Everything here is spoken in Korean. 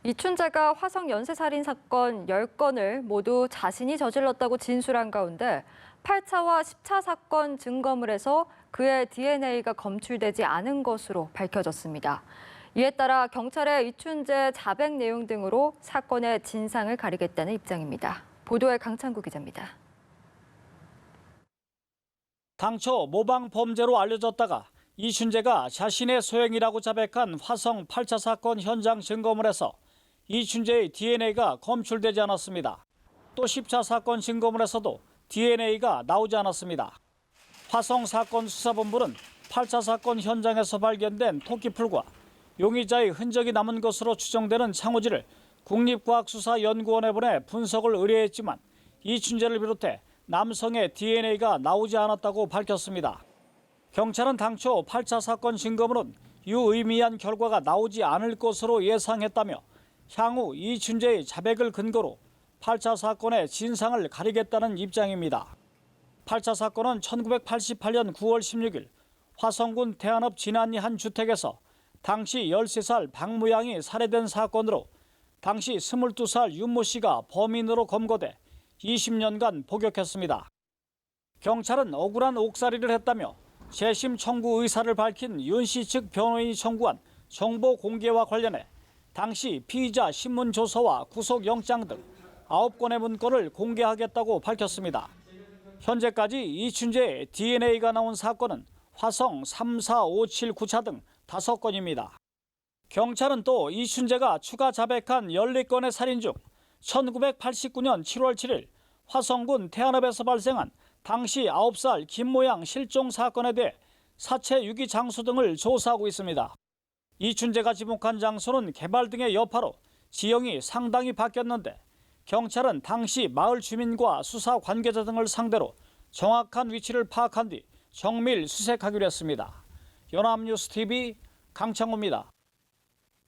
이춘재가 화성 연쇄살인 사건 10건을 모두 자신이 저질렀다고 진술한 가운데 8차와 10차 사건 증거물에서 그의 DNA가 검출되지 않은 것으로 밝혀졌습니다. 이에 따라 경찰의 이춘재 자백 내용 등으로 사건의 진상을 가리겠다는 입장입니다. 보도에 강창구 기자입니다. 당초 모방 범죄로 알려졌다가 이춘재가 자신의 소행이라고 자백한 화성 8차 사건 현장 증거물에서 이춘재의 DNA가 검출되지 않았습니다. 또 10차 사건 증거물에서도 DNA가 나오지 않았습니다. 화성 사건 수사본부는 8차 사건 현장에서 발견된 토끼풀과 용의자의 흔적이 남은 것으로 추정되는 창호지를 국립과학수사연구원에 보내 분석을 의뢰했지만 이춘재를 비롯해 남성의 DNA가 나오지 않았다고 밝혔습니다. 경찰은 당초 8차 사건 증거물은 유의미한 결과가 나오지 않을 것으로 예상했다며 향후 이춘재의 자백을 근거로 8차 사건의 진상을 가리겠다는 입장입니다. 8차 사건은 1988년 9월 16일 화성군 태안읍 진안리 한 주택에서 당시 13살 박모 양이 살해된 사건으로 당시 22살 윤모 씨가 범인으로 검거돼 20년간 복역했습니다. 경찰은 억울한 옥살이를 했다며 재심 청구 의사를 밝힌 윤 씨 측 변호인이 청구한 정보 공개와 관련해 당시 피의자 신문 조서와 구속영장 등 9건의 문건을 공개하겠다고 밝혔습니다. 현재까지 이춘재의 DNA가 나온 사건은 화성 3, 4, 5, 7, 9차 등 5건입니다. 경찰은 또 이춘재가 추가 자백한 14건의 살인 중 1989년 7월 7일 화성군 태안읍에서 발생한 당시 9살 김모 양 실종 사건에 대해 사체 유기 장소 등을 조사하고 있습니다. 이춘재가 지목한 장소는 개발 등의 여파로 지형이 상당히 바뀌었는데 경찰은 당시 마을 주민과 수사 관계자 등을 상대로 정확한 위치를 파악한 뒤 정밀 수색하기로 했습니다. 연합뉴스TV 강창호입니다.